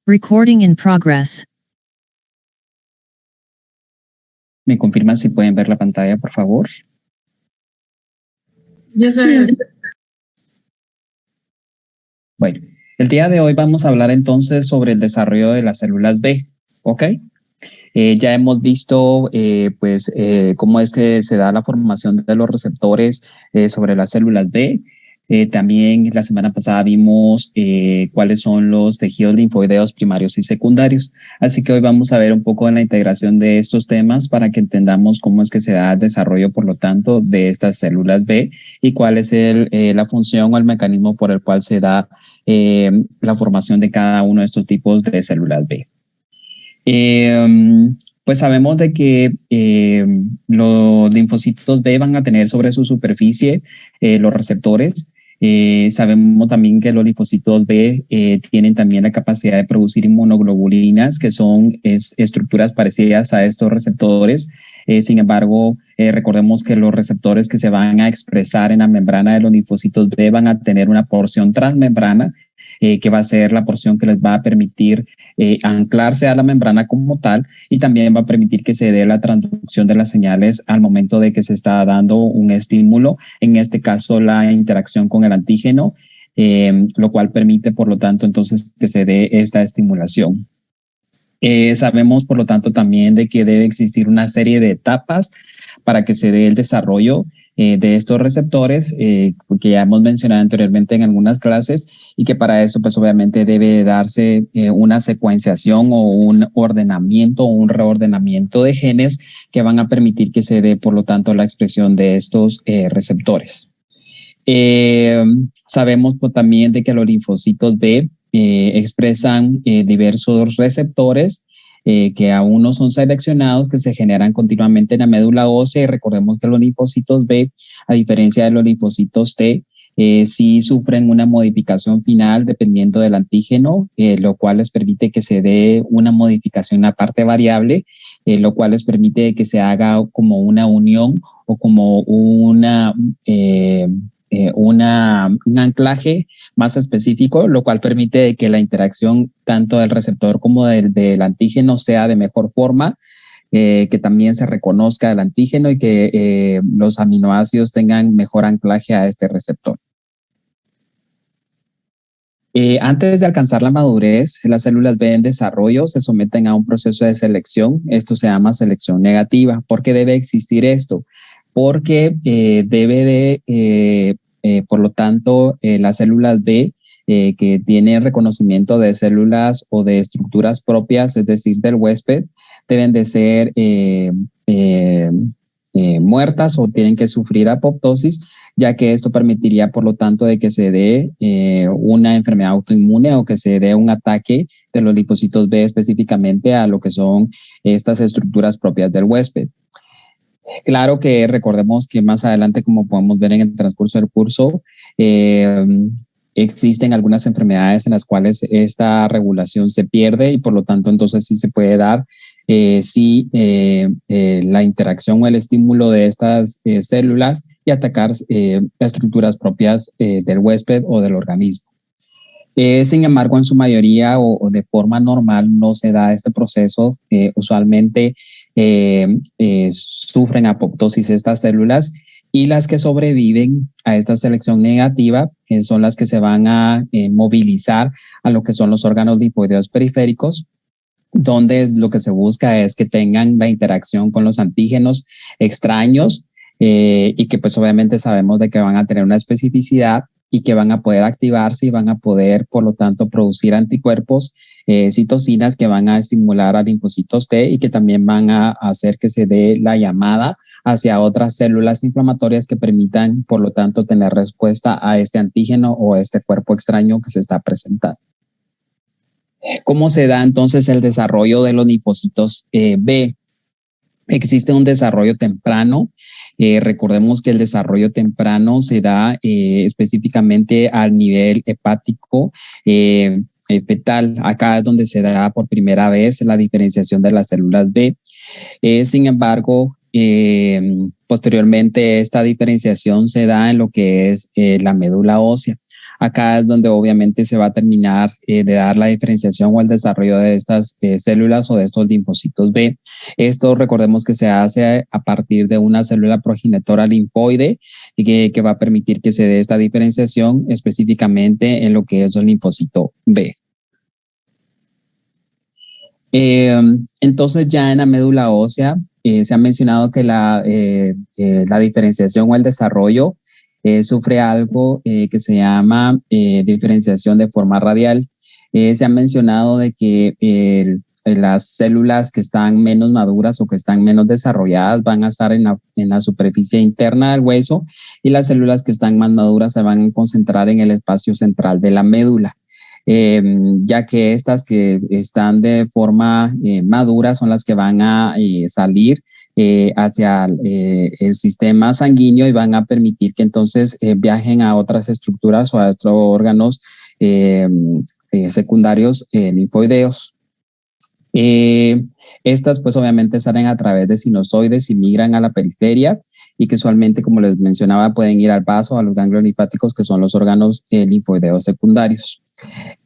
Recording in progress. ¿Me confirman si pueden ver la pantalla, por favor? Ya sabes. Bueno, el día de hoy vamos a hablar entonces sobre el desarrollo de las células B, ¿ok? Ya hemos visto cómo es que se da la formación de los receptores sobre las células B. También la semana pasada vimos cuáles son los tejidos linfoideos primarios y secundarios. Así que hoy vamos a ver un poco de la integración de estos temas para que entendamos cómo es que se da el desarrollo, por lo tanto, de estas células B y cuál es la función o el mecanismo por el cual se da la formación de cada uno de estos tipos de células B. Pues sabemos de que los linfocitos B van a tener sobre su superficie los receptores. Sabemos también que los linfocitos B tienen también la capacidad de producir inmunoglobulinas, que son estructuras parecidas a estos receptores. Sin embargo, recordemos que los receptores que se van a expresar en la membrana de los linfocitos B van a tener una porción transmembrana, que va a ser la porción que les va a permitir anclarse a la membrana como tal, y también va a permitir que se dé la transducción de las señales al momento de que se está dando un estímulo, en este caso la interacción con el antígeno, lo cual permite, por lo tanto, entonces que se dé esta estimulación. Sabemos, por lo tanto, también de que debe existir una serie de etapas para que se dé el desarrollo de estos receptores, que ya hemos mencionado anteriormente en algunas clases, y que para esto pues obviamente debe darse una secuenciación o un ordenamiento o un reordenamiento de genes que van a permitir que se dé, por lo tanto, la expresión de estos receptores. Sabemos pues, también de que los linfocitos B expresan diversos receptores que aún no son seleccionados, que se generan continuamente en la médula ósea, y recordemos que los linfocitos B, a diferencia de los linfocitos T, sí sufren una modificación final dependiendo del antígeno, lo cual les permite que se dé una modificación en la parte variable, lo cual les permite que se haga como una unión o como un anclaje más específico, lo cual permite que la interacción tanto del receptor como del antígeno sea de mejor forma, que también se reconozca el antígeno y que los aminoácidos tengan mejor anclaje a este receptor. Antes de alcanzar la madurez, las células B en desarrollo se someten a un proceso de selección. Esto se llama selección negativa. ¿Por qué debe existir esto? Porque por lo tanto, las células B que tienen reconocimiento de células o de estructuras propias, es decir, del huésped, deben de ser muertas o tienen que sufrir apoptosis, ya que esto permitiría, por lo tanto, de que se dé una enfermedad autoinmune o que se dé un ataque de los linfocitos B específicamente a lo que son estas estructuras propias del huésped. Claro que recordemos que más adelante, como podemos ver en el transcurso del curso, existen algunas enfermedades en las cuales esta regulación se pierde y por lo tanto entonces sí se puede dar la interacción o el estímulo de estas células y atacar estructuras propias del huésped o del organismo. Sin embargo, en su mayoría o de forma normal no se da este proceso. Usualmente sufren apoptosis estas células, y las que sobreviven a esta selección negativa son las que se van a movilizar a lo que son los órganos linfoideos periféricos, donde lo que se busca es que tengan la interacción con los antígenos extraños y que pues obviamente sabemos de que van a tener una especificidad y que van a poder activarse y van a poder, por lo tanto, producir anticuerpos, citocinas que van a estimular a linfocitos T y que también van a hacer que se dé la llamada hacia otras células inflamatorias que permitan, por lo tanto, tener respuesta a este antígeno o a este cuerpo extraño que se está presentando. ¿Cómo se da entonces el desarrollo de los linfocitos B? Existe un desarrollo temprano. Recordemos que el desarrollo temprano se da específicamente al nivel hepático fetal. Acá es donde se da por primera vez la diferenciación de las células B. Sin embargo, posteriormente esta diferenciación se da en lo que es la médula ósea. Acá es donde obviamente se va a terminar de dar la diferenciación o el desarrollo de estas células o de estos linfocitos B. Esto recordemos que se hace a partir de una célula progenitora linfoide y que va a permitir que se dé esta diferenciación específicamente en lo que es el linfocito B. Entonces ya en la médula ósea se ha mencionado que la diferenciación o el desarrollo sufre algo que se llama diferenciación de forma radial. Se ha mencionado de que las células que están menos maduras o que están menos desarrolladas van a estar en la superficie interna del hueso y las células que están más maduras se van a concentrar en el espacio central de la médula. Ya que estas que están de forma madura son las que van a salir hacia el sistema sanguíneo y van a permitir que entonces viajen a otras estructuras o a otros órganos secundarios linfoideos. Estas pues obviamente salen a través de sinusoides y migran a la periferia y que usualmente, como les mencionaba, pueden ir al vaso, a los ganglios linfáticos, que son los órganos linfoideos secundarios.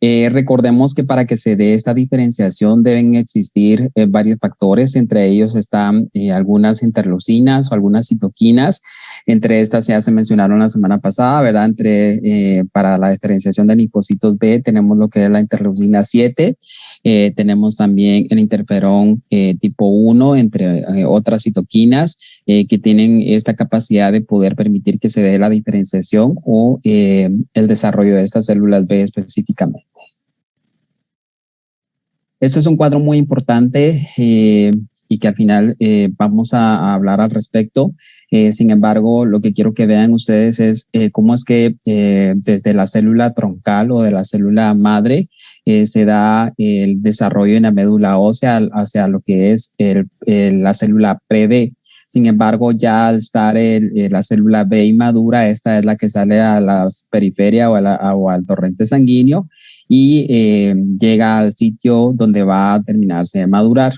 Recordemos que para que se dé esta diferenciación deben existir varios factores, entre ellos están algunas interleucinas o algunas citoquinas, entre estas ya se mencionaron la semana pasada, ¿verdad? Para la diferenciación de linfocitos B tenemos lo que es la interleucina 7, tenemos también el interferón tipo 1, entre otras citoquinas que tienen esta capacidad de poder permitir que se dé la diferenciación o el desarrollo de estas células B específicamente. Este es un cuadro muy importante y que al final vamos a hablar al respecto. Sin embargo, lo que quiero que vean ustedes es cómo es que desde la célula troncal o de la célula madre se da el desarrollo en la médula ósea hacia lo que es la célula pre-B. Sin embargo, ya al estar la célula B inmadura, esta es la que sale a la periferia o al torrente sanguíneo y llega al sitio donde va a terminarse de madurar.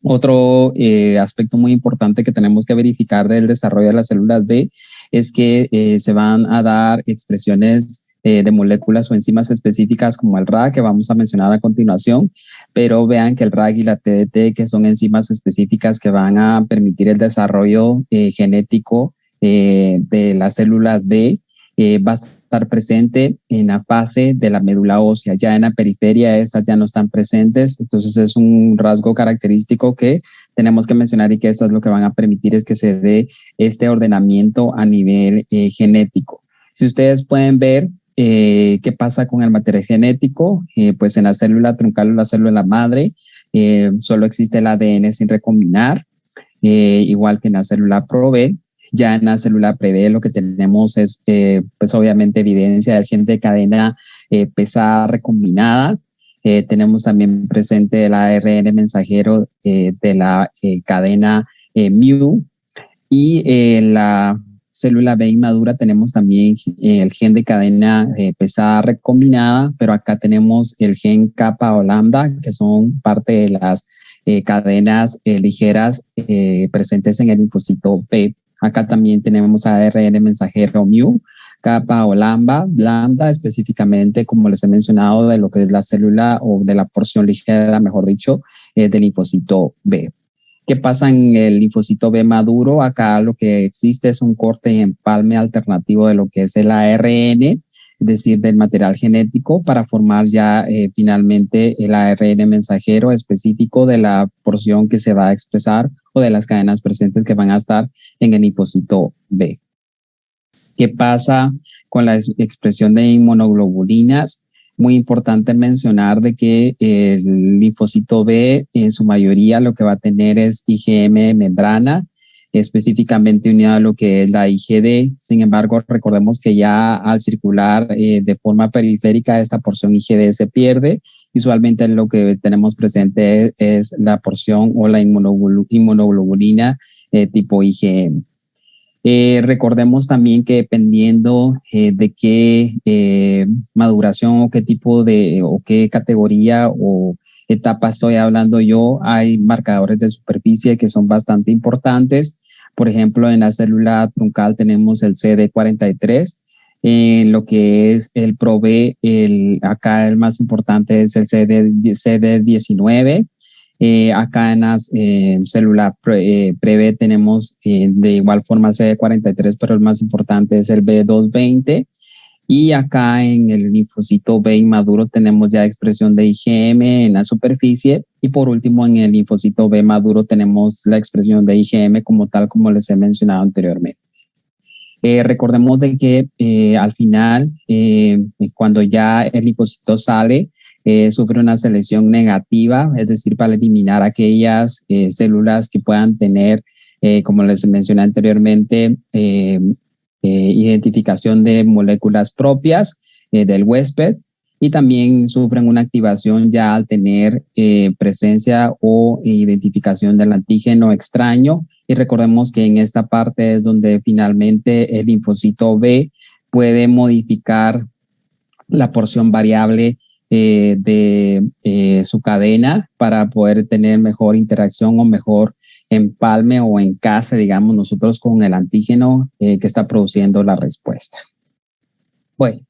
Otro aspecto muy importante que tenemos que verificar del desarrollo de las células B es que se van a dar expresiones de moléculas o enzimas específicas como el RAG, que vamos a mencionar a continuación, pero vean que el RAG y la TDT, que son enzimas específicas que van a permitir el desarrollo genético de las células B, va a estar presente en la fase de la médula ósea. Ya en la periferia estas ya no están presentes, entonces es un rasgo característico que tenemos que mencionar y que estas lo que van a permitir es que se dé este ordenamiento a nivel genético. Si ustedes pueden ver qué pasa con el material genético, pues en la célula troncal o la célula madre solo existe el ADN sin recombinar, igual que en la célula pro-B. Ya en la célula pre-B lo que tenemos es, pues obviamente, evidencia del gen de cadena pesada recombinada. Tenemos también presente el ARN mensajero de la cadena MU. Y en la célula B inmadura tenemos también el gen de cadena pesada recombinada, pero acá tenemos el gen kappa o lambda, que son parte de las cadenas ligeras presentes en el linfocito B. Acá también tenemos ARN mensajero mu, kappa o lambda específicamente, como les he mencionado, de lo que es la célula o de la porción ligera, mejor dicho, del linfocito B. ¿Qué pasa en el linfocito B maduro? Acá lo que existe es un corte y empalme alternativo de lo que es el ARN, es decir, del material genético, para formar ya finalmente el ARN mensajero específico de la porción que se va a expresar o de las cadenas presentes que van a estar en el linfocito B. ¿Qué pasa con la expresión de inmunoglobulinas? Muy importante mencionar de que el linfocito B en su mayoría lo que va a tener es IgM de membrana, específicamente unida a lo que es la IgD. Sin embargo, recordemos que ya al circular de forma periférica esta porción IgD se pierde. Usualmente lo que tenemos presente es la porción o la inmunoglobulina tipo IgM. Recordemos también que dependiendo de qué maduración o qué tipo de o qué categoría o etapa estoy hablando yo, hay marcadores de superficie que son bastante importantes. Por ejemplo, en la célula truncal tenemos el CD43, lo que es el ProB, acá el más importante es el CD19. Acá en la célula PreB tenemos de igual forma el CD43, pero el más importante es el B220. Y acá en el linfocito B inmaduro tenemos ya expresión de IgM en la superficie. Y por último, en el linfocito B maduro tenemos la expresión de IgM como tal, como les he mencionado anteriormente. Recordemos de que al final, cuando ya el linfocito sale, sufre una selección negativa, es decir, para eliminar aquellas células que puedan tener, como les mencioné anteriormente, identificación de moléculas propias del huésped, y también sufren una activación ya al tener presencia o identificación del antígeno extraño. Y recordemos que en esta parte es donde finalmente el linfocito B puede modificar la porción variable de su cadena para poder tener mejor interacción o mejor empalme o encase, digamos nosotros, con el antígeno que está produciendo la respuesta. Bueno,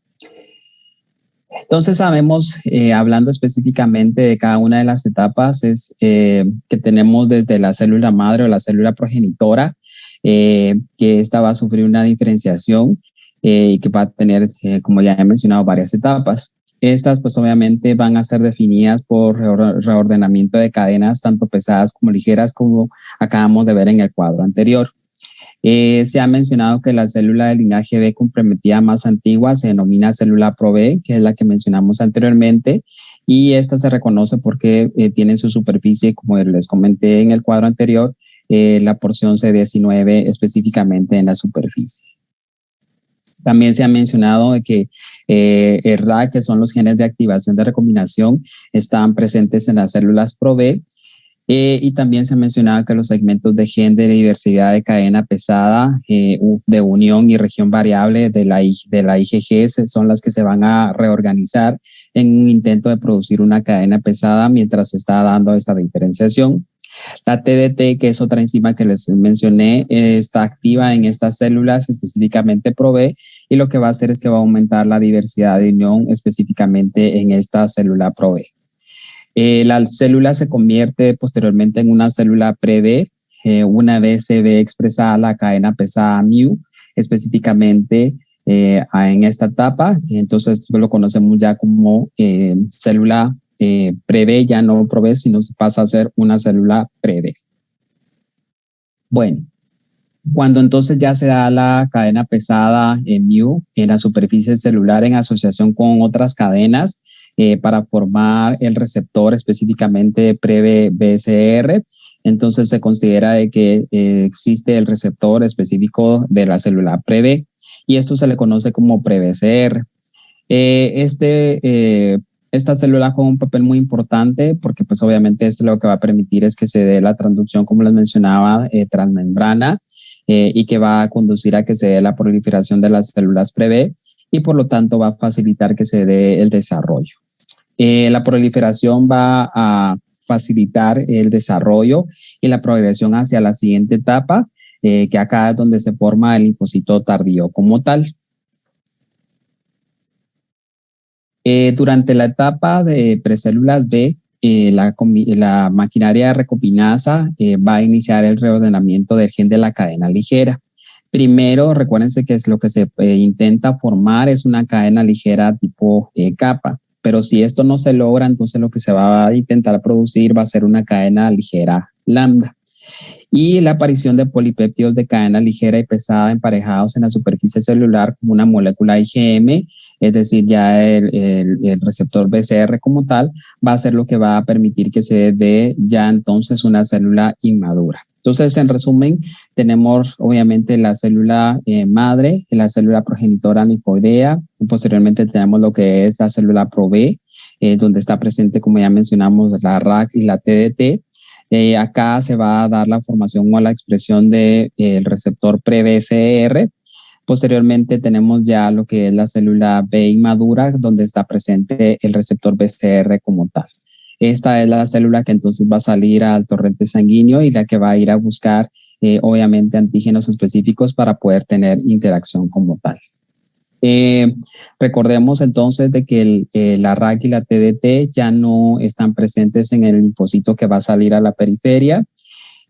entonces sabemos, hablando específicamente de cada una de las etapas, es que tenemos desde la célula madre o la célula progenitora, que esta va a sufrir una diferenciación y que va a tener, como ya he mencionado, varias etapas. Estas pues obviamente van a ser definidas por reordenamiento de cadenas tanto pesadas como ligeras, como acabamos de ver en el cuadro anterior. Se ha mencionado que la célula del linaje B comprometida más antigua se denomina célula ProB, que es la que mencionamos anteriormente, y esta se reconoce porque tiene su superficie, como les comenté en el cuadro anterior, la porción C19 específicamente en la superficie. También se ha mencionado de que el RAC, que son los genes de activación de recombinación, están presentes en las células ProB. Y también se ha mencionado que los segmentos de gen de diversidad de cadena pesada, de unión y región variable de la IgG son las que se van a reorganizar en un intento de producir una cadena pesada mientras se está dando esta diferenciación. La TDT, que es otra enzima que les mencioné, está activa en estas células, específicamente ProB, y lo que va a hacer es que va a aumentar la diversidad de unión específicamente en esta célula ProB. La célula se convierte posteriormente en una célula PreB una vez se ve expresada la cadena pesada mu, específicamente en esta etapa. Entonces lo conocemos ya como célula PreB, ya no ProB, sino se pasa a ser una célula PreB. Bueno, cuando entonces ya se da la cadena pesada mu en la superficie celular en asociación con otras cadenas para formar el receptor específicamente PreB-BCR, entonces se considera de que existe el receptor específico de la célula PreB y esto se le conoce como PreBCR. Esta célula juega un papel muy importante porque pues obviamente esto lo que va a permitir es que se dé la transducción, como les mencionaba, transmembrana, y que va a conducir a que se dé la proliferación de las células PreB y por lo tanto va a facilitar que se dé el desarrollo. La proliferación va a facilitar el desarrollo y la progresión hacia la siguiente etapa, que acá es donde se forma el linfocito tardío como tal. Durante la etapa de precélulas B, la maquinaria de recombinasa va a iniciar el reordenamiento del gen de la cadena ligera. Primero, recuérdense que es lo que se intenta formar es una cadena ligera tipo capa, pero si esto no se logra, entonces lo que se va a intentar producir va a ser una cadena ligera lambda. Y la aparición de polipéptidos de cadena ligera y pesada emparejados en la superficie celular como una molécula IgM, es decir, ya el receptor BCR como tal, va a ser lo que va a permitir que se dé ya entonces una célula inmadura. Entonces, en resumen, tenemos obviamente la célula madre, la célula progenitora linfoidea, y posteriormente tenemos lo que es la célula ProB, donde está presente, como ya mencionamos, la RAC y la TDT. Acá se va a dar la formación o la expresión del receptor PreBCR. Posteriormente tenemos ya lo que es la célula B inmadura, donde está presente el receptor BCR como tal. Esta es la célula que entonces va a salir al torrente sanguíneo y la que va a ir a buscar, obviamente, antígenos específicos para poder tener interacción como tal. Recordemos entonces de que la RAC y la TDT ya no están presentes en el linfocito que va a salir a la periferia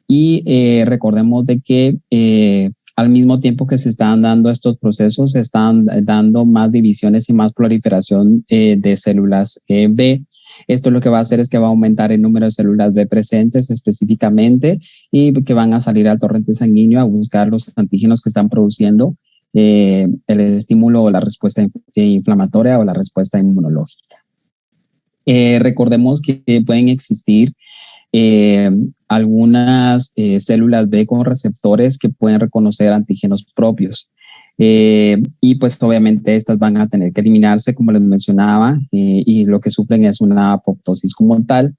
y recordemos de que al mismo tiempo que se están dando estos procesos, se están dando más divisiones y más proliferación de células B. Esto lo que va a hacer es que va a aumentar el número de células B presentes específicamente y que van a salir al torrente sanguíneo a buscar los antígenos que están produciendo el estímulo o la respuesta inflamatoria o la respuesta inmunológica. Recordemos que pueden existir algunas células B con receptores que pueden reconocer antígenos propios. Y pues obviamente estas van a tener que eliminarse, como les mencionaba, y lo que sufren es una apoptosis como tal.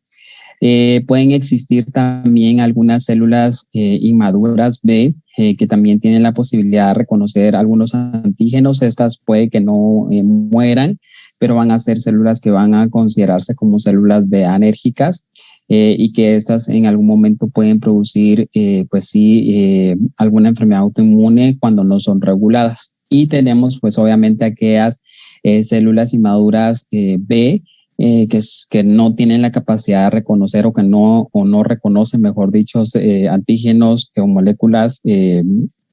Pueden existir también algunas células inmaduras B que también tienen la posibilidad de reconocer algunos antígenos. Estas puede que no mueran, pero van a ser células que van a considerarse como células B anérgicas y que estas en algún momento pueden producir, pues sí, alguna enfermedad autoinmune cuando no son reguladas. Y tenemos pues obviamente aquellas células inmaduras B que no tienen la capacidad de reconocer o no reconocen, mejor dicho, antígenos o moléculas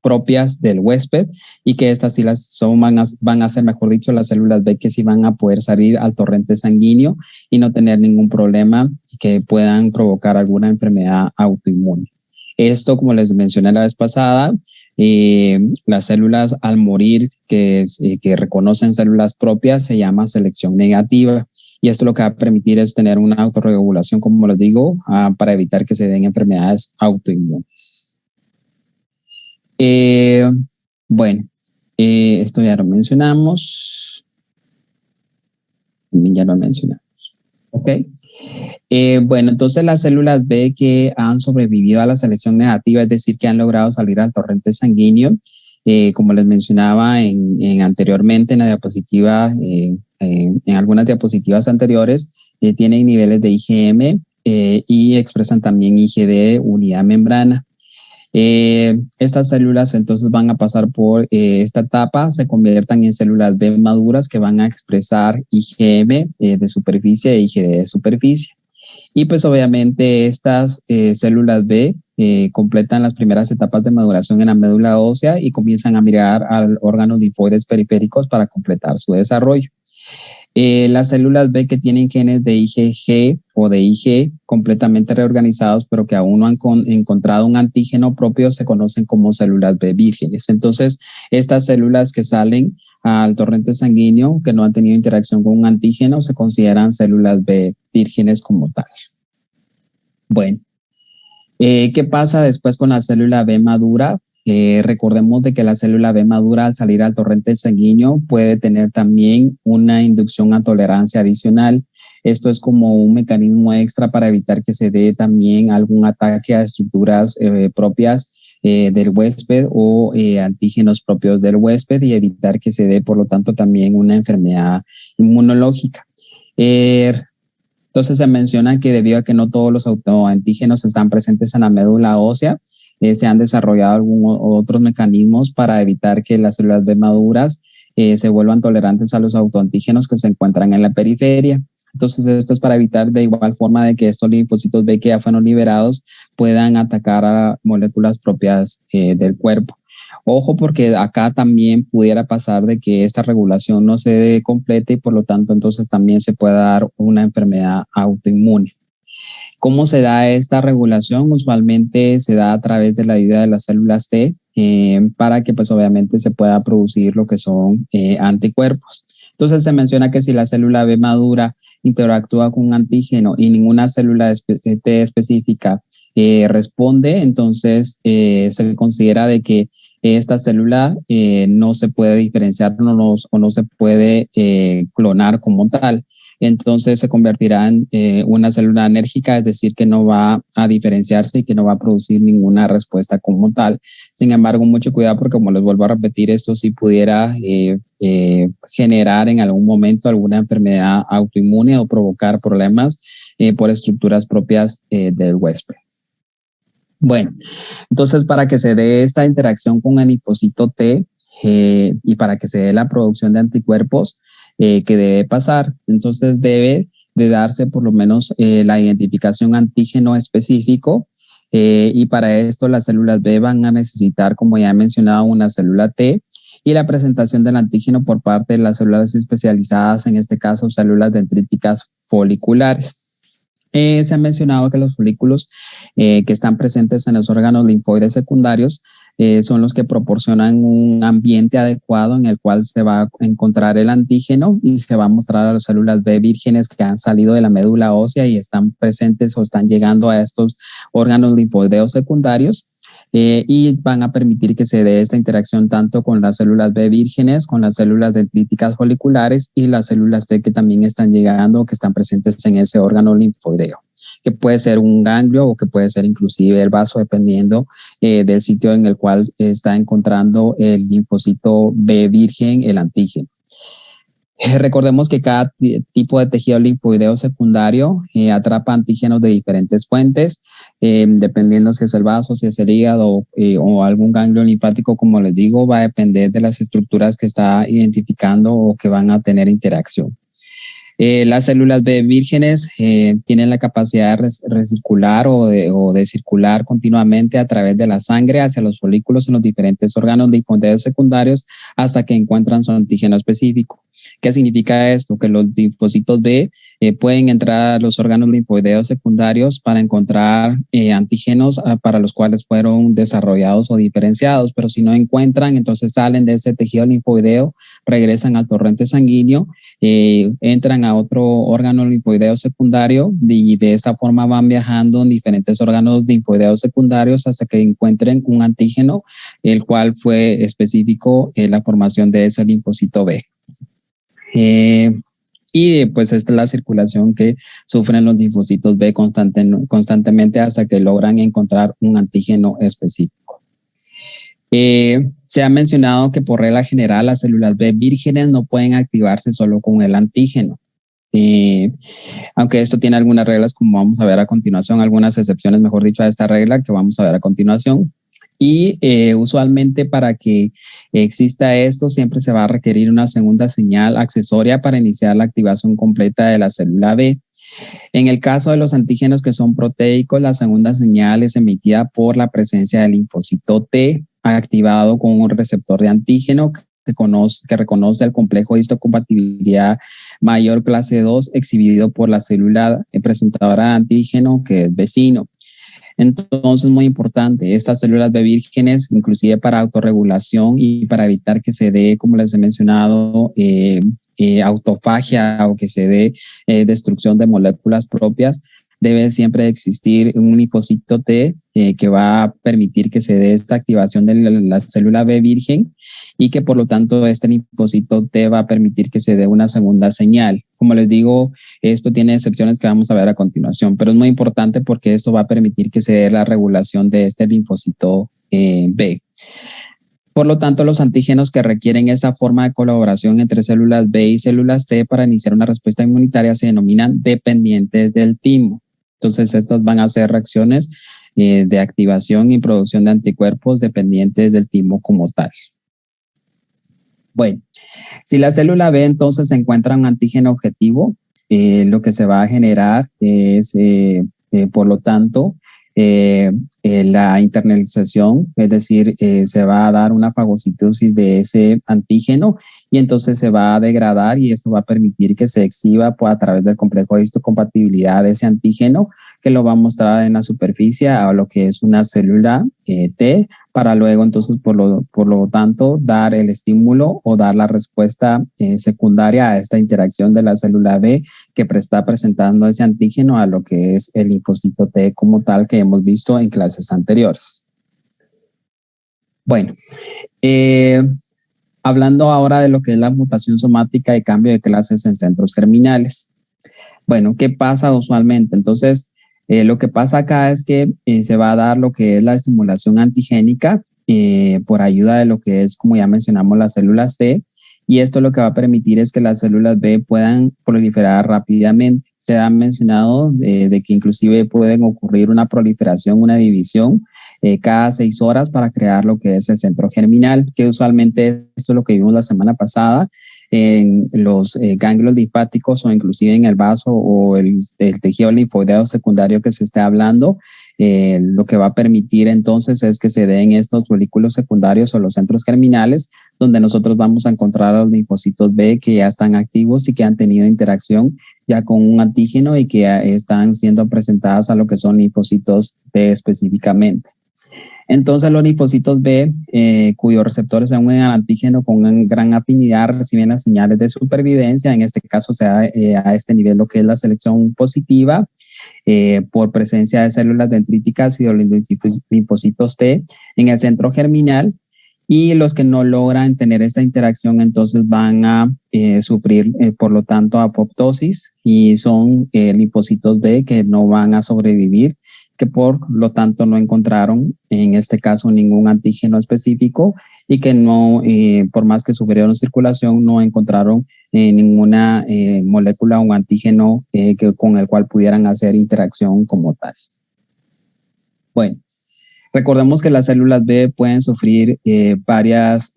propias del huésped y que estas sí van a ser, mejor dicho, las células B que sí van a poder salir al torrente sanguíneo y no tener ningún problema y que puedan provocar alguna enfermedad autoinmune. Esto, como les mencioné la vez pasada, las células al morir que reconocen células propias se llama selección negativa. Y esto lo que va a permitir es tener una autorregulación, como les digo, para evitar que se den enfermedades autoinmunes. Bueno, esto ya lo mencionamos. Ya lo mencionamos. Ok. Bueno, entonces las células B que han sobrevivido a la selección negativa, es decir, que han logrado salir al torrente sanguíneo, como les mencionaba anteriormente en la diapositiva, en algunas diapositivas anteriores, tienen niveles de IgM y expresan también IgD, unidad membrana. Estas células entonces van a pasar por esta etapa, se conviertan en células B maduras que van a expresar IgM de superficie e IgD de superficie. Y pues obviamente estas células B completan las primeras etapas de maduración en la médula ósea y comienzan a migrar a órganos linfoides periféricos para completar su desarrollo. Las células B que tienen genes de IgG o de Ig completamente reorganizados, pero que aún no han encontrado un antígeno propio, se conocen como células B vírgenes. Entonces, estas células que salen al torrente sanguíneo, que no han tenido interacción con un antígeno, se consideran células B vírgenes como tal. Bueno, ¿qué pasa después con la célula B madura? Recordemos de que la célula B madura al salir al torrente sanguíneo puede tener también una inducción a tolerancia adicional. Esto es como un mecanismo extra para evitar que se dé también algún ataque a estructuras propias del huésped o antígenos propios del huésped y evitar que se dé, por lo tanto, también una enfermedad inmunológica. Entonces se menciona que debido a que no todos los autoantígenos están presentes en la médula ósea, se han desarrollado algunos otros mecanismos para evitar que las células B maduras se vuelvan tolerantes a los autoantígenos que se encuentran en la periferia. Entonces esto es para evitar de igual forma de que estos linfocitos B que ya fueron liberados puedan atacar a moléculas propias del cuerpo. Ojo, porque acá también pudiera pasar de que esta regulación no se complete y por lo tanto entonces también se pueda dar una enfermedad autoinmune. ¿Cómo se da esta regulación? Usualmente se da a través de la vida de las células T para que pues obviamente se pueda producir lo que son anticuerpos. Entonces se menciona que si la célula B madura interactúa con un antígeno y ninguna célula T específica responde, entonces se considera de que esta célula no se puede diferenciar o no se puede clonar como tal. Entonces se convertirá en una célula anérgica, es decir, que no va a diferenciarse y que no va a producir ninguna respuesta como tal. Sin embargo, mucho cuidado porque, como les vuelvo a repetir, esto sí pudiera generar en algún momento alguna enfermedad autoinmune o provocar problemas por estructuras propias del huésped. Bueno, entonces para que se dé esta interacción con el linfocito T, y para que se dé la producción de anticuerpos que debe pasar. Entonces debe de darse por lo menos la identificación antígeno específico y para esto las células B van a necesitar, como ya he mencionado, una célula T y la presentación del antígeno por parte de las células especializadas, en este caso células dendríticas foliculares. Se ha mencionado que los folículos que están presentes en los órganos linfoides secundarios son los que proporcionan un ambiente adecuado en el cual se va a encontrar el antígeno y se va a mostrar a las células B vírgenes que han salido de la médula ósea y están presentes o están llegando a estos órganos linfoideos secundarios. Y van a permitir que se dé esta interacción tanto con las células B vírgenes, con las células dendríticas foliculares y las células T que también están llegando, que están presentes en ese órgano linfoideo, que puede ser un ganglio o que puede ser inclusive el vaso, dependiendo del sitio en el cual está encontrando el linfocito B virgen el antígeno. Recordemos que cada tipo de tejido linfoideo secundario atrapa antígenos de diferentes fuentes, dependiendo si es el vaso, si es el hígado o algún ganglio linfático, como les digo, va a depender de las estructuras que está identificando o que van a tener interacción. Las células B vírgenes tienen la capacidad de recircular o de circular continuamente a través de la sangre hacia los folículos en los diferentes órganos linfoideos secundarios hasta que encuentran su antígeno específico. ¿Qué significa esto? Que los linfocitos B pueden entrar a los órganos linfoideos secundarios para encontrar antígenos para los cuales fueron desarrollados o diferenciados, pero si no encuentran, entonces salen de ese tejido linfoideo, regresan al torrente sanguíneo, entran a otro órgano linfoideo secundario y de esta forma van viajando en diferentes órganos linfoideos secundarios hasta que encuentren un antígeno, el cual fue específico en la formación de ese linfocito B. Y pues esta es la circulación que sufren los linfocitos B constantemente hasta que logran encontrar un antígeno específico. Se ha mencionado que por regla general las células B vírgenes no pueden activarse solo con el antígeno. Aunque esto tiene algunas reglas, como vamos a ver a continuación, algunas excepciones, mejor dicho, a esta regla que vamos a ver a continuación. Y usualmente para que exista esto siempre se va a requerir una segunda señal accesoria para iniciar la activación completa de la célula B. En el caso de los antígenos que son proteicos, la segunda señal es emitida por la presencia del linfocito T activado con un receptor de antígeno que reconoce el complejo de histocompatibilidad mayor clase 2 exhibido por la célula presentadora de antígeno que es vecino. Entonces, muy importante, estas células B vírgenes, inclusive para autorregulación y para evitar que se dé, como les he mencionado, autofagia o que se dé destrucción de moléculas propias, debe siempre existir un linfocito T que va a permitir que se dé esta activación de la célula B virgen y que por lo tanto este linfocito T va a permitir que se dé una segunda señal. Como les digo, esto tiene excepciones que vamos a ver a continuación, pero es muy importante porque esto va a permitir que se dé la regulación de este linfocito B. Por lo tanto, los antígenos que requieren esta forma de colaboración entre células B y células T para iniciar una respuesta inmunitaria se denominan dependientes del timo. Entonces, estas van a ser reacciones de activación y producción de anticuerpos dependientes del timo como tal. Bueno, si la célula B entonces encuentra un antígeno objetivo, lo que se va a generar es, por lo tanto, la internalización, es decir, se va a dar una fagocitosis de ese antígeno y entonces se va a degradar y esto va a permitir que se exhiba a través del complejo de histocompatibilidad de ese antígeno que lo va a mostrar en la superficie a lo que es una célula T para luego entonces por lo tanto dar el estímulo o dar la respuesta secundaria a esta interacción de la célula B que está presentando ese antígeno a lo que es el linfocito T como tal que hemos visto en clases anteriores. Bueno, hablando ahora de lo que es la mutación somática y cambio de clases en centros germinales. Bueno, ¿qué pasa usualmente? Entonces, lo que pasa acá es que se va a dar lo que es la estimulación antigénica por ayuda de lo que es, como ya mencionamos, las células T y esto lo que va a permitir es que las células B puedan proliferar rápidamente. Se ha mencionado de que inclusive pueden ocurrir una proliferación, una división cada 6 horas para crear lo que es el centro germinal, que usualmente esto es lo que vimos la semana pasada en los ganglios linfáticos o inclusive en el vaso o el tejido linfoideo secundario que se esté hablando. Lo que va a permitir entonces es que se den estos folículos secundarios o los centros germinales, donde nosotros vamos a encontrar a los linfocitos B que ya están activos y que han tenido interacción ya con un antígeno y que están siendo presentadas a lo que son linfocitos T específicamente. Entonces los linfocitos B, cuyos receptores se unen al antígeno con una gran afinidad, reciben las señales de supervivencia. En este caso se da a este nivel lo que es la selección positiva por presencia de células dendríticas y de los linfocitos T en el centro germinal. Y los que no logran tener esta interacción entonces van a sufrir, por lo tanto, apoptosis y son linfocitos B que no van a sobrevivir, que por lo tanto no encontraron en este caso ningún antígeno específico y que no, por más que sufrieron circulación, no encontraron ninguna molécula o antígeno con el cual pudieran hacer interacción como tal. Bueno. Recordemos que las células B pueden sufrir varias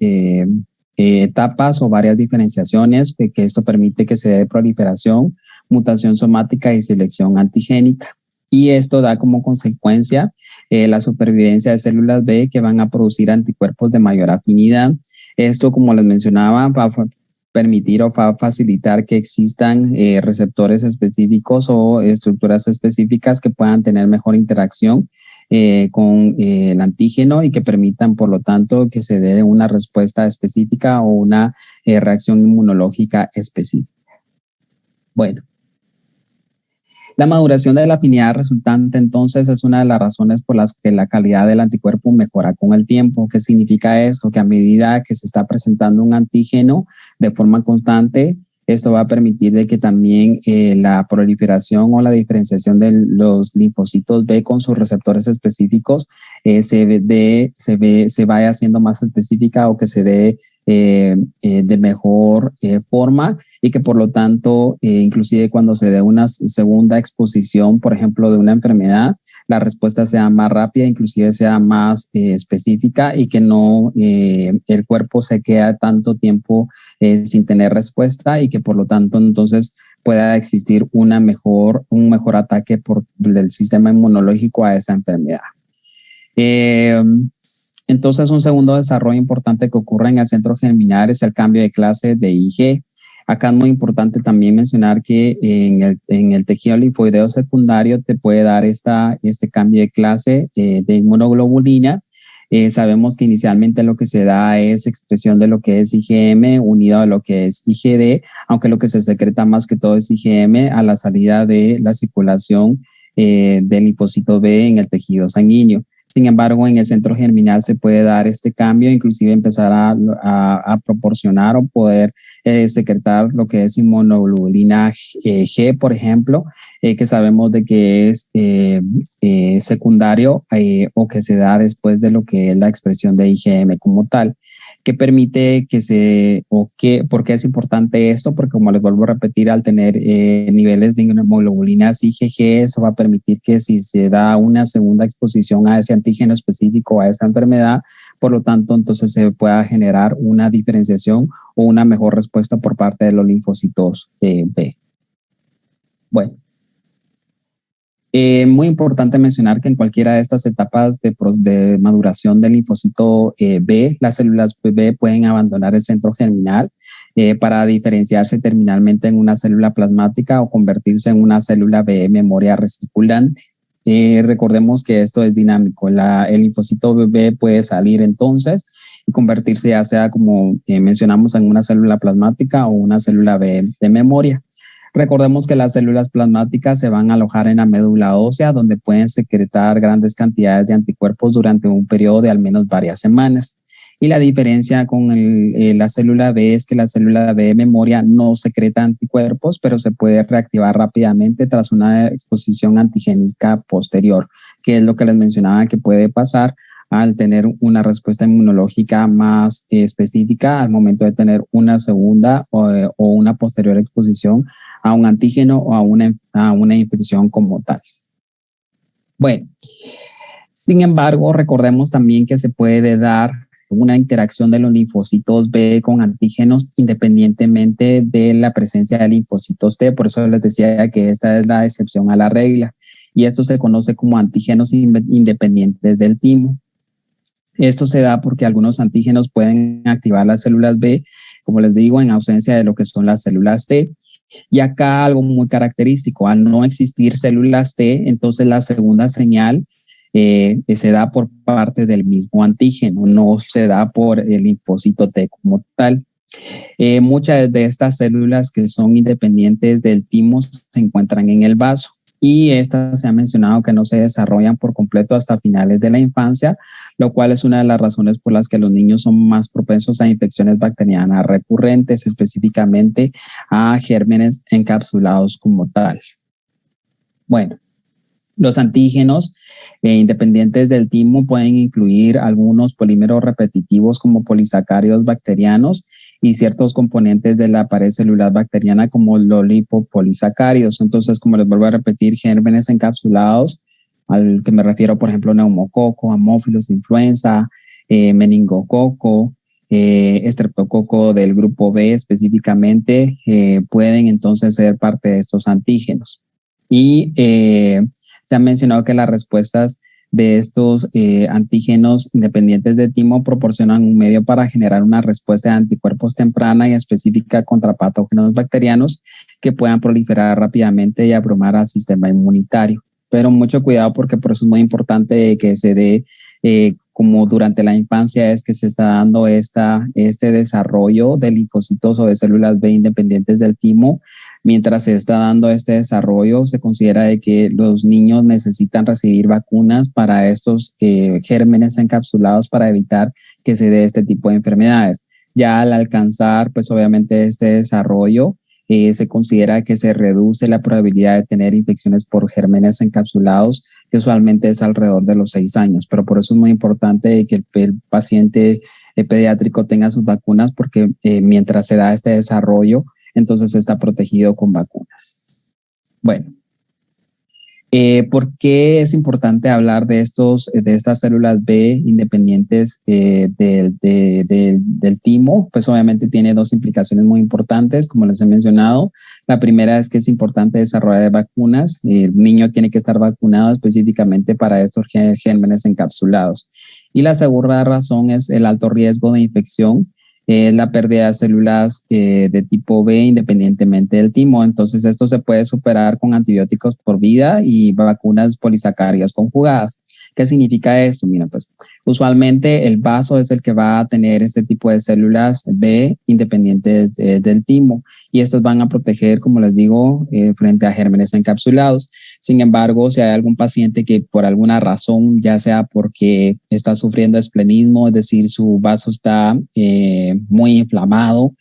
etapas o varias diferenciaciones, que esto permite que se dé proliferación, mutación somática y selección antigénica. Y esto da como consecuencia la supervivencia de células B que van a producir anticuerpos de mayor afinidad. Esto, como les mencionaba, va a permitir o va a facilitar que existan receptores específicos o estructuras específicas que puedan tener mejor interacción con el antígeno y que permitan, por lo tanto, que se dé una respuesta específica o una reacción inmunológica específica. Bueno, la maduración de la afinidad resultante, entonces, es una de las razones por las que la calidad del anticuerpo mejora con el tiempo. ¿Qué significa esto? Que a medida que se está presentando un antígeno de forma constante, esto va a permitir de que también la proliferación o la diferenciación de los linfocitos B con sus receptores específicos se vaya haciendo más específica o que se dé de mejor forma y que por lo tanto, inclusive cuando se dé una segunda exposición, por ejemplo, de una enfermedad, la respuesta sea más rápida, inclusive sea más específica y que no el cuerpo se queda tanto tiempo sin tener respuesta y que por lo tanto entonces pueda existir un mejor ataque del sistema inmunológico a esa enfermedad. Entonces, un segundo desarrollo importante que ocurre en el centro germinal es el cambio de clase de IG. Acá es muy importante también mencionar que en el tejido linfoideo secundario te puede dar este cambio de clase de inmunoglobulina. Sabemos que inicialmente lo que se da es expresión de lo que es IgM unido a lo que es IgD, aunque lo que se secreta más que todo es IgM a la salida de la circulación del linfocito B en el tejido sanguíneo. Sin embargo, en el centro germinal se puede dar este cambio, inclusive empezar a proporcionar o poder secretar lo que es inmunoglobulina G, por ejemplo, que sabemos de que es secundario o que se da después de lo que es la expresión de IgM como tal, que permite ¿por qué es importante esto? Porque como les vuelvo a repetir, al tener niveles de inmunoglobulinas IgG, eso va a permitir que si se da una segunda exposición a ese antígeno específico, a esta enfermedad, por lo tanto, entonces se pueda generar una diferenciación o una mejor respuesta por parte de los linfocitos B. Bueno. Muy importante mencionar que en cualquiera de estas etapas de maduración del linfocito B, las células B pueden abandonar el centro germinal para diferenciarse terminalmente en una célula plasmática o convertirse en una célula B memoria recirculante. Recordemos que esto es dinámico. El linfocito B puede salir entonces y convertirse ya sea como mencionamos en una célula plasmática o una célula B de memoria. Recordemos que las células plasmáticas se van a alojar en la médula ósea, donde pueden secretar grandes cantidades de anticuerpos durante un periodo de al menos varias semanas. Y la diferencia con la célula B es que la célula B de memoria no secreta anticuerpos, pero se puede reactivar rápidamente tras una exposición antigénica posterior, que es lo que les mencionaba que puede pasar al tener una respuesta inmunológica más específica al momento de tener una segunda o una posterior exposición a un antígeno o a una infección como tal. Bueno, sin embargo, recordemos también que se puede dar una interacción de los linfocitos B con antígenos independientemente de la presencia de linfocitos T. Por eso les decía que esta es la excepción a la regla. Y esto se conoce como antígenos independientes del timo. Esto se da porque algunos antígenos pueden activar las células B, como les digo, en ausencia de lo que son las células T. Y acá algo muy característico, al no existir células T, entonces la segunda señal se da por parte del mismo antígeno, no se da por el linfocito T como tal. Muchas de estas células que son independientes del timo se encuentran en el vaso y estas se ha mencionado que no se desarrollan por completo hasta finales de la infancia, lo cual es una de las razones por las que los niños son más propensos a infecciones bacterianas recurrentes, específicamente a gérmenes encapsulados como tal. Bueno, los antígenos independientes del timo pueden incluir algunos polímeros repetitivos como polisacáridos bacterianos y ciertos componentes de la pared celular bacteriana como los lipopolisacáridos. Entonces, como les vuelvo a repetir, gérmenes encapsulados, al que me refiero, por ejemplo, neumococo, hamófilos de influenza, meningococo, estreptococo del grupo B específicamente, pueden entonces ser parte de estos antígenos. Y se ha mencionado que las respuestas de estos antígenos independientes de timo proporcionan un medio para generar una respuesta de anticuerpos temprana y específica contra patógenos bacterianos que puedan proliferar rápidamente y abrumar al sistema inmunitario. Pero mucho cuidado porque por eso es muy importante que se dé como durante la infancia es que se está dando este desarrollo de linfocitos o de células B independientes del timo. Mientras se está dando este desarrollo, se considera de que los niños necesitan recibir vacunas para estos gérmenes encapsulados para evitar que se dé este tipo de enfermedades. Ya al alcanzar, pues obviamente este desarrollo, se considera que se reduce la probabilidad de tener infecciones por gérmenes encapsulados, que usualmente es alrededor de los 6 años, pero por eso es muy importante que el paciente pediátrico tenga sus vacunas porque mientras se da este desarrollo, entonces está protegido con vacunas. Bueno, ¿por qué es importante hablar de estas células B independientes del timo? Pues obviamente tiene dos implicaciones muy importantes, como les he mencionado. La primera es que es importante desarrollar vacunas. El niño tiene que estar vacunado específicamente para estos gérmenes encapsulados. Y la segunda razón es el alto riesgo de infección. Es la pérdida de células de tipo B independientemente del timo. Entonces, esto se puede superar con antibióticos por vida y vacunas polisacáridas conjugadas. ¿Qué significa esto? Mira, pues usualmente el vaso es el que va a tener este tipo de células B independientes del timo y estas van a proteger, como les digo, frente a gérmenes encapsulados. Sin embargo, si hay algún paciente que por alguna razón, ya sea porque está sufriendo esplenismo, es decir, su vaso está muy inflamado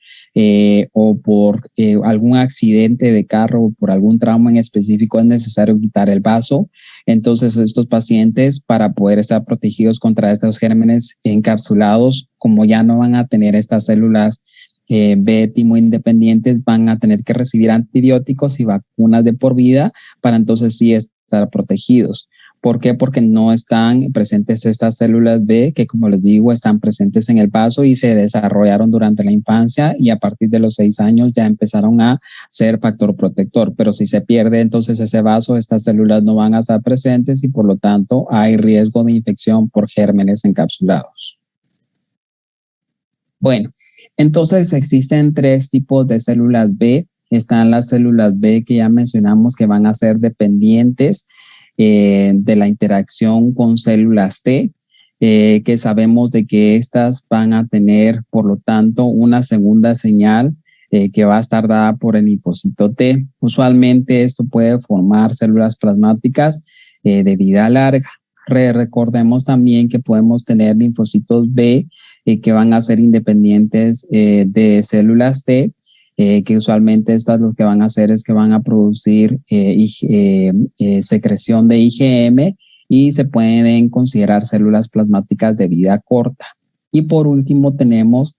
o por algún accidente de carro o por algún trauma en específico, es necesario quitar el vaso. Entonces, estos pacientes, para poder estar protegidos contra estos gérmenes encapsulados, como ya no van a tener estas células B timo independientes, van a tener que recibir antibióticos y vacunas de por vida para entonces sí estar protegidos. ¿Por qué? Porque no están presentes estas células B que, como les digo, están presentes en el vaso y se desarrollaron durante la infancia y a partir de los 6 años ya empezaron a ser factor protector. Pero si se pierde entonces ese vaso, estas células no van a estar presentes y por lo tanto hay riesgo de infección por gérmenes encapsulados. Bueno, entonces existen 3 tipos de células B. Están las células B que ya mencionamos que van a ser dependientes de la interacción con células T, que sabemos de que estas van a tener, por lo tanto, una segunda señal que va a estar dada por el linfocito T. Usualmente esto puede formar células plasmáticas de vida larga. Recordemos también que podemos tener linfocitos B que van a ser independientes de células T, que usualmente estas lo que van a hacer es que van a producir secreción de IgM y se pueden considerar células plasmáticas de vida corta. Y por último tenemos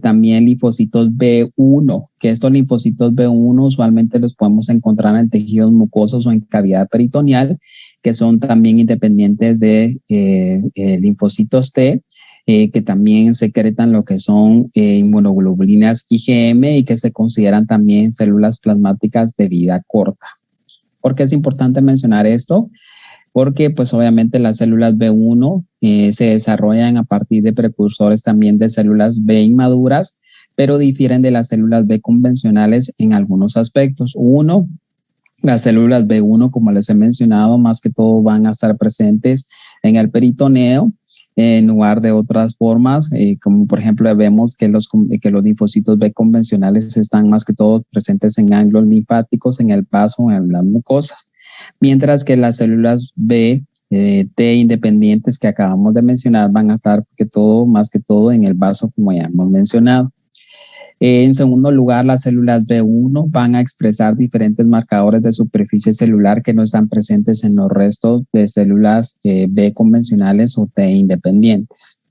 también linfocitos B1, que estos linfocitos B1 usualmente los podemos encontrar en tejidos mucosos o en cavidad peritoneal, que son también independientes de linfocitos T, que también secretan lo que son inmunoglobulinas IgM y que se consideran también células plasmáticas de vida corta. ¿Por qué es importante mencionar esto? Porque pues obviamente las células B1 se desarrollan a partir de precursores también de células B inmaduras, pero difieren de las células B convencionales en algunos aspectos. Uno, las células B1, como les he mencionado, más que todo van a estar presentes en el peritoneo, en lugar de otras formas, como por ejemplo vemos que los linfocitos B convencionales están más que todo presentes en ganglios linfáticos, en el vaso, en las mucosas, mientras que las células B T independientes que acabamos de mencionar van a estar más que todo en el vaso, como ya hemos mencionado. En segundo lugar, las células B1 van a expresar diferentes marcadores de superficie celular que no están presentes en los restos de células B convencionales o T independientes.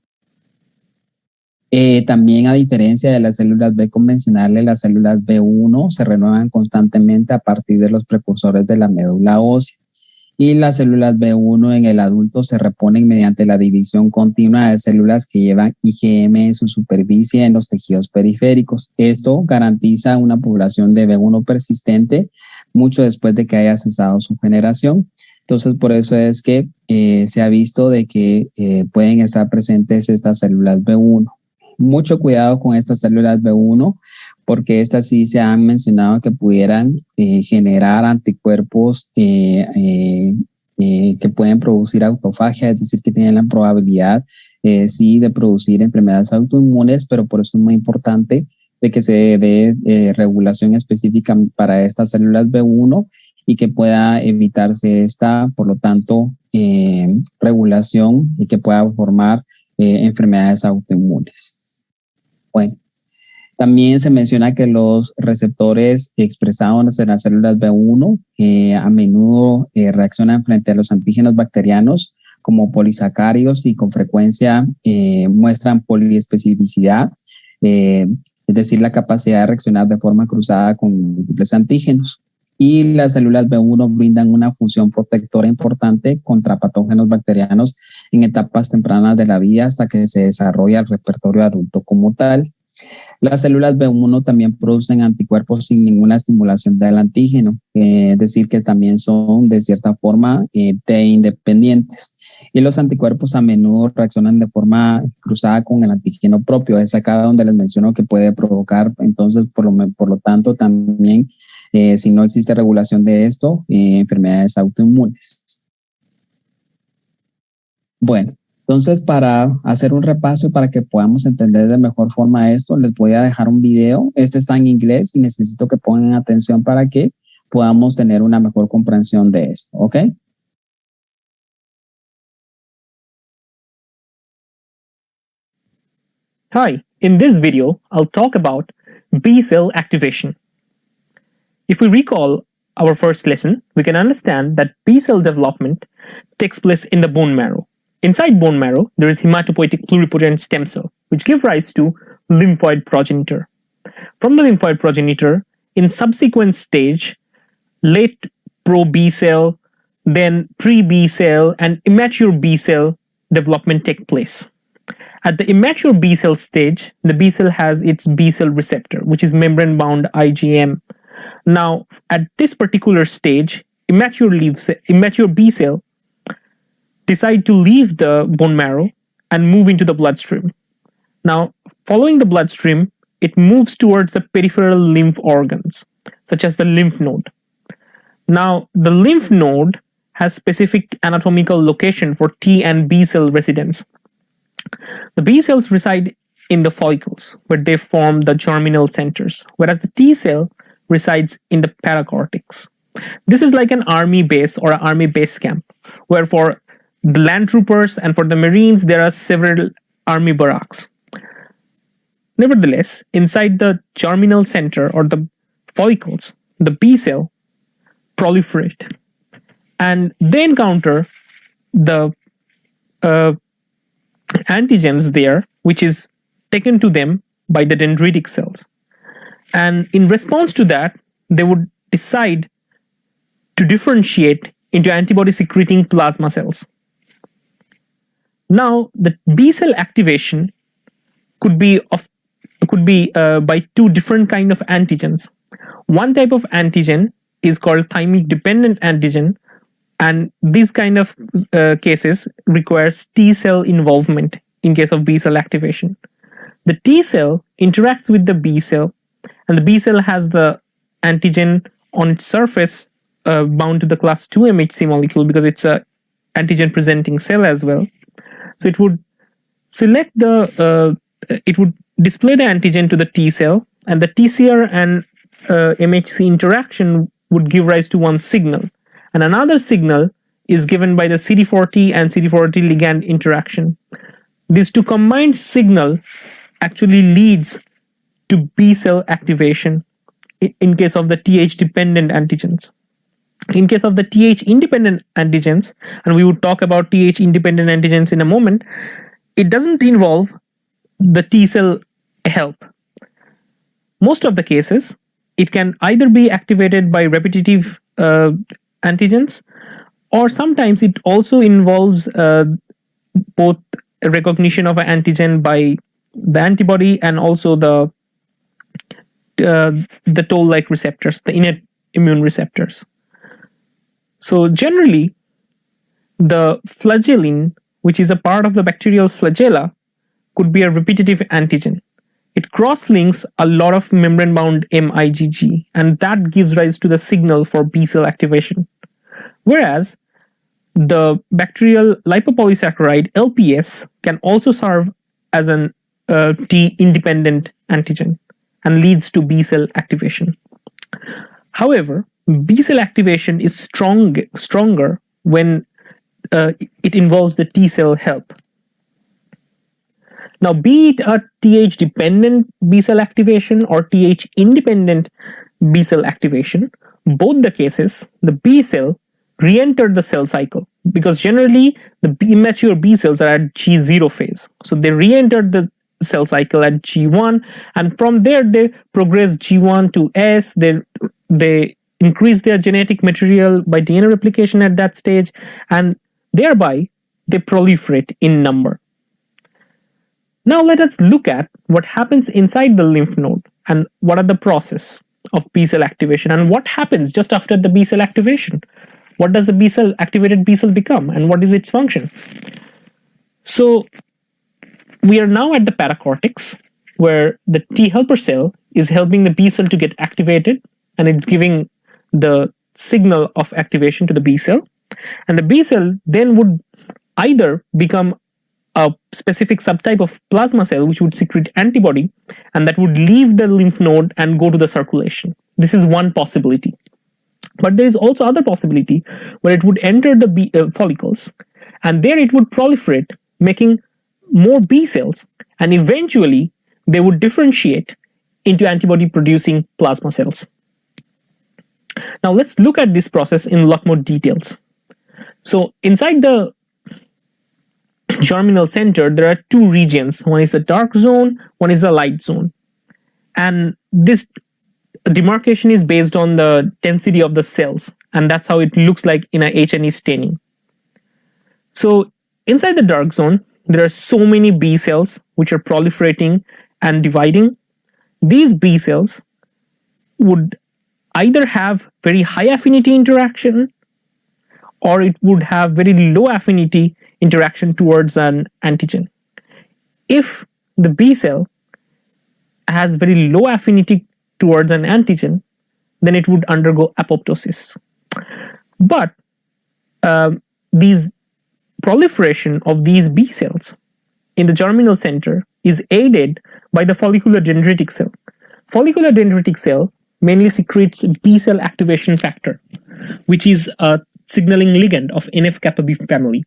También, a diferencia de las células B convencionales, las células B1 se renuevan constantemente a partir de los precursores de la médula ósea. Y las células B1 en el adulto se reponen mediante la división continua de células que llevan IgM en su superficie en los tejidos periféricos. Esto garantiza una población de B1 persistente mucho después de que haya cesado su generación. Entonces, por eso es que se ha visto de que pueden estar presentes estas células B1. Mucho cuidado con estas células B1 porque estas sí se han mencionado que pudieran generar anticuerpos que pueden producir autofagia, es decir, que tienen la probabilidad sí de producir enfermedades autoinmunes, pero por eso es muy importante de que se dé regulación específica para estas células B1 y que pueda evitarse esta, por lo tanto, regulación y que pueda formar enfermedades autoinmunes. Bueno, también se menciona que los receptores expresados en las células B1 a menudo reaccionan frente a los antígenos bacterianos como polisacáridos y con frecuencia muestran poliespecificidad, es decir, la capacidad de reaccionar de forma cruzada con múltiples antígenos. Y las células B1 brindan una función protectora importante contra patógenos bacterianos en etapas tempranas de la vida hasta que se desarrolla el repertorio adulto como tal. Las células B1 también producen anticuerpos sin ninguna estimulación del antígeno, es decir, que también son de cierta forma T independientes. Y los anticuerpos a menudo reaccionan de forma cruzada con el antígeno propio. Es acá donde les menciono que puede provocar, entonces, por lo tanto, también, si no existe regulación de esto, enfermedades autoinmunes. Bueno. Entonces, para hacer un repaso y para que podamos entender de mejor forma esto, les voy a dejar un video. Este está en inglés y necesito que pongan atención para que podamos tener una mejor comprensión de esto, ¿ok? Hi, in this video, I'll talk about B-cell activation. If we recall our first lesson, we can understand that B-cell development takes place in the bone marrow. Inside bone marrow, there is hematopoietic pluripotent stem cell, which give rise to lymphoid progenitor. From the lymphoid progenitor, in subsequent stage, late pro-B cell, then pre-B cell, and immature B cell development take place. At the immature B cell stage, the B cell has its B cell receptor, which is membrane-bound IgM. Now, at this particular stage, immature B cell decide to leave the bone marrow and move into the bloodstream. Now, following the bloodstream, it moves towards the peripheral lymph organs, such as the lymph node. Now, the lymph node has specific anatomical location for T and B cell residence. The B cells reside in the follicles, where they form the germinal centers, whereas the T cell resides in the paracortex. This is like an army base or an army base camp, where for the land troopers and for the Marines, there are several army barracks. Nevertheless, inside the germinal center or the follicles, the B cell proliferate and they encounter the antigens there, which is taken to them by the dendritic cells. And in response to that, they would decide to differentiate into antibody secreting plasma cells. Now, the B cell activation could be by two different kind of antigens. One type of antigen is called thymic dependent antigen, and these kind of cases requires T cell involvement in case of B cell activation. The T cell interacts with the B cell, and the B cell has the antigen on its surface bound to the class 2 MHC molecule because it's a antigen presenting cell as well. So it would select it would display the antigen to the T cell, and the TCR and MHC interaction would give rise to one signal, and another signal is given by the CD40 and CD40 ligand interaction. These two combined signal actually leads to B cell activation in case of the TH dependent antigens. In case of the TH independent antigens, and we would talk about TH independent antigens in a moment, it doesn't involve the T cell help. Most of the cases, it can either be activated by repetitive antigens, or sometimes it also involves both recognition of an antigen by the antibody and also the toll-like receptors, the innate immune receptors. So generally, the flagellin, which is a part of the bacterial flagella, could be a repetitive antigen. It cross-links a lot of membrane-bound MIGG, and that gives rise to the signal for B cell activation. Whereas the bacterial lipopolysaccharide LPS can also serve as an T-independent antigen and leads to B cell activation. However, B cell activation is stronger when it involves the T cell help. Now, be it a TH dependent B cell activation or TH independent B cell activation, both the cases, the B cell re-entered the cell cycle, because generally the immature B cells are at G0 phase. So they re-entered the cell cycle at G1, and from there they progress G1 to S. They increase their genetic material by DNA replication at that stage, and thereby they proliferate in number. Now let us look at what happens inside the lymph node and what are the process of B cell activation and what happens just after the B cell activation. What does the activated B cell become and what is its function? So we are now at the paracortex, where the T helper cell is helping the B cell to get activated, and it's giving the signal of activation to the B cell. And the B cell then would either become a specific subtype of plasma cell which would secrete antibody, and that would leave the lymph node and go to the circulation. This is one possibility. But there is also other possibility where it would enter the follicles, and there it would proliferate, making more B cells, and eventually they would differentiate into antibody producing plasma cells. Now let's look at this process in a lot more details. So inside the germinal center, there are two regions. One is the dark zone, one is the light zone. And this demarcation is based on the density of the cells, and that's how it looks like in a H&E staining. So inside the dark zone, there are so many B cells which are proliferating and dividing. These B cells would either have very high affinity interaction, or it would have very low affinity interaction towards an antigen. If the B cell has very low affinity towards an antigen, then it would undergo apoptosis. But these proliferation of these B cells in the germinal center is aided by the follicular dendritic cell. Follicular dendritic cell mainly secretes B cell activation factor, which is a signaling ligand of NF-kappa B family,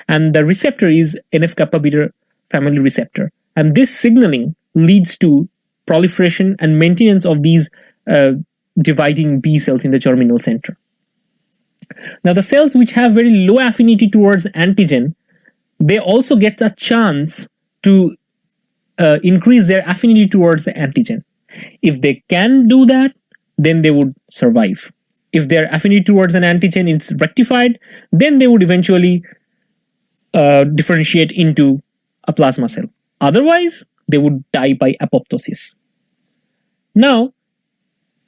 and the receptor is NF-kappa beta family receptor. And this signaling leads to proliferation and maintenance of these dividing B cells in the germinal center. Now, the cells which have very low affinity towards antigen, they also get a chance to increase their affinity towards the antigen. If they can do that, then they would survive. If their affinity towards an antigen is rectified, then they would eventually differentiate into a plasma cell. Otherwise, they would die by apoptosis. Now,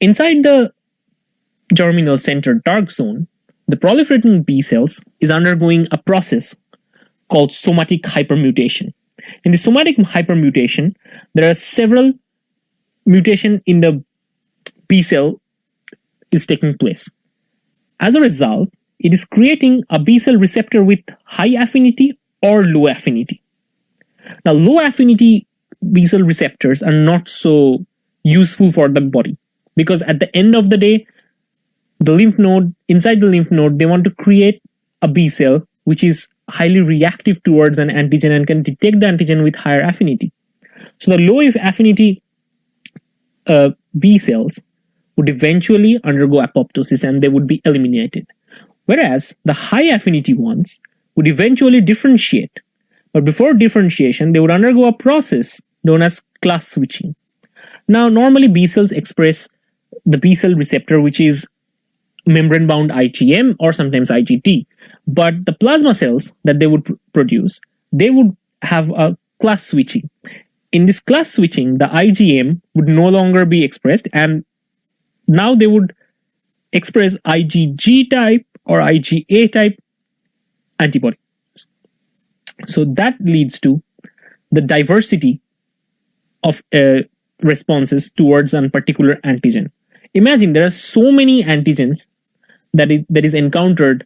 inside the germinal center dark zone, the proliferating B cells is undergoing a process called somatic hypermutation. In the somatic hypermutation, there are several mutations in the B cell is taking place. As a result, it is creating a B cell receptor with high affinity or low affinity. Now, low affinity B cell receptors are not so useful for the body because at the end of the day, the lymph node, inside the lymph node, they want to create a B cell which is highly reactive towards an antigen and can detect the antigen with higher affinity. So the low affinity B cells would eventually undergo apoptosis and they would be eliminated. Whereas the high affinity ones would eventually differentiate. But before differentiation, they would undergo a process known as class switching. Now, normally B cells express the B cell receptor, which is membrane-bound IgM or sometimes IgT. But the plasma cells that they would produce, they would have a class switching. In this class switching, the IgM would no longer be expressed, and now they would express IgG type or IgA type antibodies. So that leads to the diversity of responses towards a particular antigen. Imagine there are so many antigens that is encountered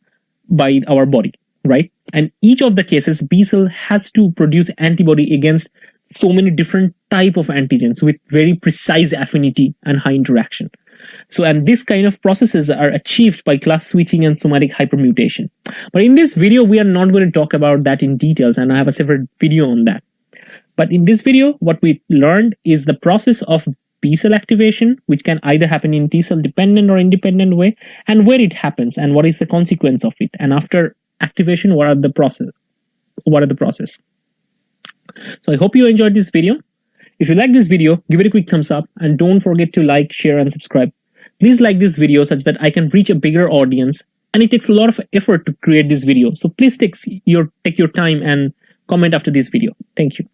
by our body, right? And each of the cases, B cell has to produce antibody against so many different type of antigens with very precise affinity and high interaction. So, and this kind of processes are achieved by class switching and somatic hypermutation. But in this video, we are not going to talk about that in details, and I have a separate video on that. But in this video, what we learned is the process of B cell activation, which can either happen in T cell dependent or independent way, and where it happens and what is the consequence of it. And after activation, what are the process? So I hope you enjoyed this video. If you like this video, give it a quick thumbs up and don't forget to like, share, and subscribe. Please like this video such that I can reach a bigger audience, and it takes a lot of effort to create this video. So please take your time and comment after this video. Thank you.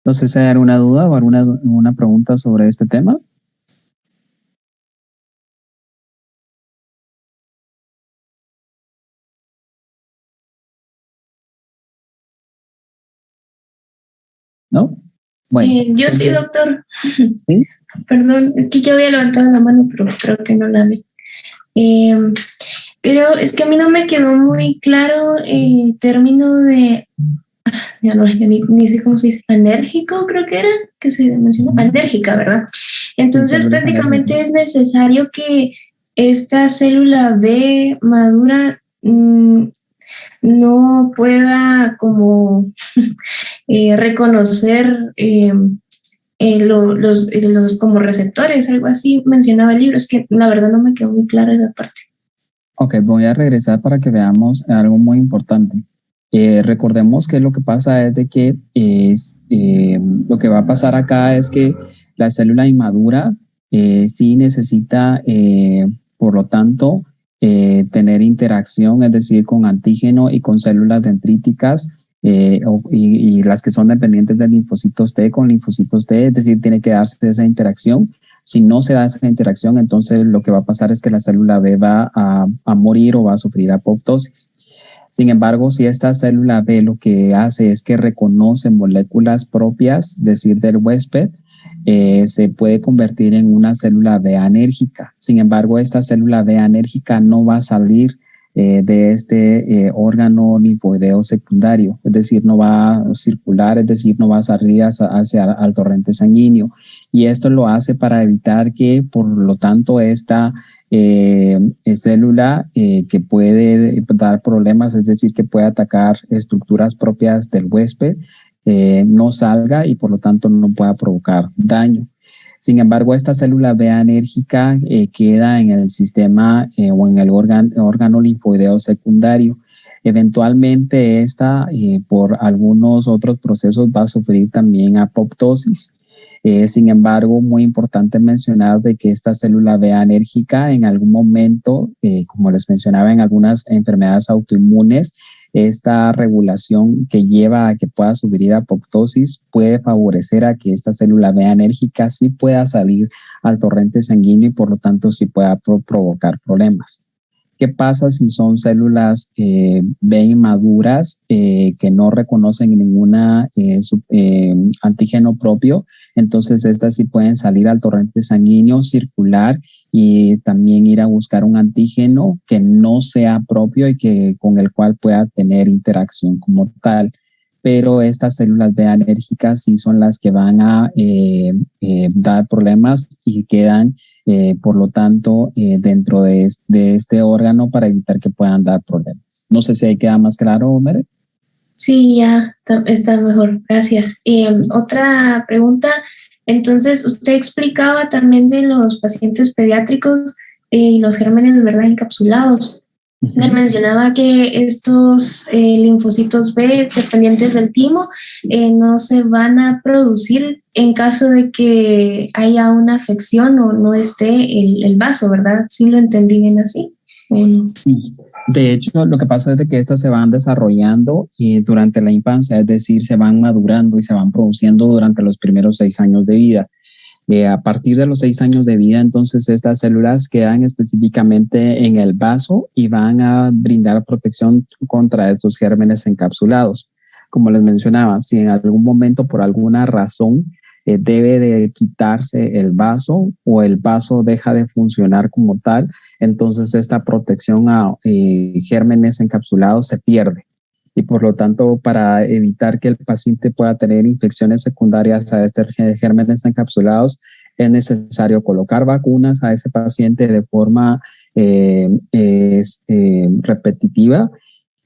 No sé si hay alguna duda o alguna pregunta sobre este tema. ¿No? Bueno. Yo sí, doctor. ¿Sí? Perdón, es que yo había levantado la mano, pero creo que no la vi. Pero es que a mí no me quedó muy claro el término de, ya ni sé cómo se dice, anérgico, creo que era, que se mencionó, anérgica, ¿verdad? Entonces prácticamente es necesario que esta célula B madura no pueda como reconocer los como receptores, algo así mencionaba el libro. Es que la verdad no me quedó muy claro esa parte. Ok, voy a regresar para que veamos algo muy importante. Recordemos que lo que pasa es de que lo que va a pasar acá es que la célula inmadura sí necesita, por lo tanto, tener interacción, es decir, con antígeno y con células dendríticas y las que son dependientes de linfocitos T con linfocitos T, es decir, tiene que darse esa interacción. Si no se da esa interacción, entonces lo que va a pasar es que la célula B va a morir o va a sufrir apoptosis. Sin embargo, si esta célula B lo que hace es que reconoce moléculas propias, es decir, del huésped, se puede convertir en una célula B anérgica. Sin embargo, esta célula B anérgica no va a salir de este órgano linfoideo secundario, es decir, no va a circular, es decir, no va a salir hacia el torrente sanguíneo. Y esto lo hace para evitar que, por lo tanto, esta célula que puede dar problemas, es decir, que puede atacar estructuras propias del huésped, no salga y por lo tanto no pueda provocar daño. Sin embargo, esta célula B anérgica queda en el sistema o en el órgano linfoideo secundario. Eventualmente esta, por algunos otros procesos, va a sufrir también apoptosis. Sin embargo, muy importante mencionar de que esta célula B anérgica en algún momento, como les mencionaba, en algunas enfermedades autoinmunes, esta regulación que lleva a que pueda sufrir apoptosis puede favorecer a que esta célula B anérgica sí pueda salir al torrente sanguíneo y por lo tanto sí pueda provocar problemas. ¿Qué pasa si son células B inmaduras que no reconocen ninguna antígeno propio? Entonces estas sí pueden salir al torrente sanguíneo, circular y también ir a buscar un antígeno que no sea propio y que con el cual pueda tener interacción como tal. Pero estas células B anérgicas sí son las que van a dar problemas y quedan por lo tanto, dentro de este órgano para evitar que puedan dar problemas. No sé si ahí queda más claro, Mere. Sí, ya está mejor, gracias. Otra pregunta, entonces usted explicaba también de los pacientes pediátricos y los gérmenes, ¿verdad?, encapsulados. Me mencionaba que estos linfocitos B dependientes del timo no se van a producir en caso de que haya una afección o no esté el vaso, ¿verdad? ¿Sí lo entendí bien así? Sí, de hecho lo que pasa es de que estas se van desarrollando durante la infancia, es decir, se van madurando y se van produciendo durante los primeros 6 años de vida. A partir de los 6 años de vida, entonces estas células quedan específicamente en el vaso y van a brindar protección contra estos gérmenes encapsulados. Como les mencionaba, si en algún momento por alguna razón debe de quitarse el vaso o el vaso deja de funcionar como tal, entonces esta protección a gérmenes encapsulados se pierde. Y por lo tanto, para evitar que el paciente pueda tener infecciones secundarias a estos gérmenes encapsulados, es necesario colocar vacunas a ese paciente de forma repetitiva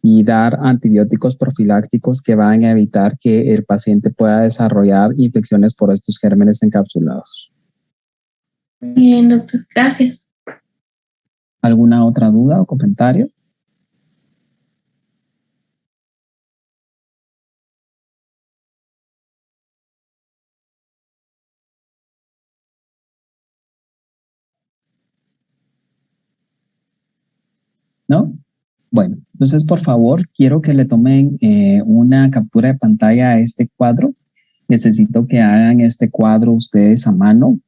y dar antibióticos profilácticos que van a evitar que el paciente pueda desarrollar infecciones por estos gérmenes encapsulados. Bien, doctor, gracias. ¿Alguna otra duda o comentario? ¿No? Bueno, entonces por favor quiero que le tomen una captura de pantalla a este cuadro. Necesito que hagan este cuadro ustedes a mano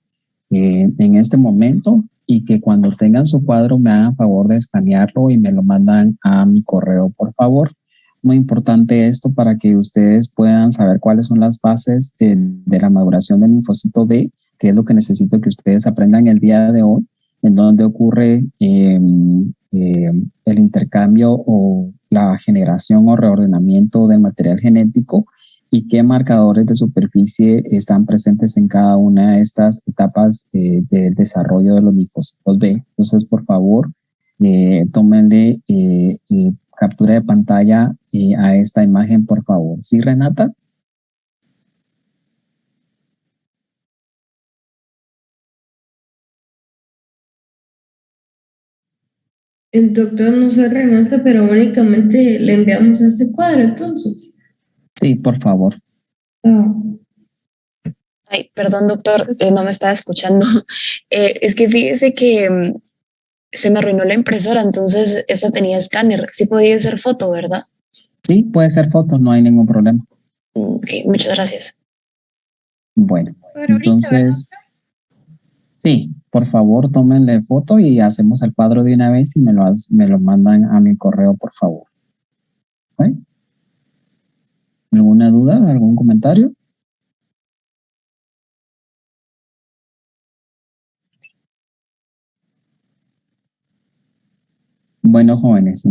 en este momento y que cuando tengan su cuadro me hagan favor de escanearlo y me lo mandan a mi correo, por favor. Muy importante esto para que ustedes puedan saber cuáles son las fases de la maduración del linfocito B, que es lo que necesito que ustedes aprendan el día de hoy, en donde ocurre el intercambio o la generación o reordenamiento del material genético y qué marcadores de superficie están presentes en cada una de estas etapas del desarrollo de los linfocitos B. Entonces, por favor, tómenle captura de pantalla a esta imagen, por favor. ¿Sí, Renata? El doctor no se Renata, pero únicamente le enviamos este cuadro, entonces. Sí, por favor. Ay, perdón, doctor, no me estaba escuchando. Es que fíjese que se me arruinó la impresora, entonces esta tenía escáner. Sí podía ser foto, ¿verdad? Sí, puede ser foto, no hay ningún problema. Ok, muchas gracias. Bueno, entonces, sí, por favor, tómenle foto y hacemos el cuadro de una vez y me lo mandan a mi correo, por favor. ¿Okay? ¿Alguna duda? ¿Algún comentario? Bueno, jóvenes,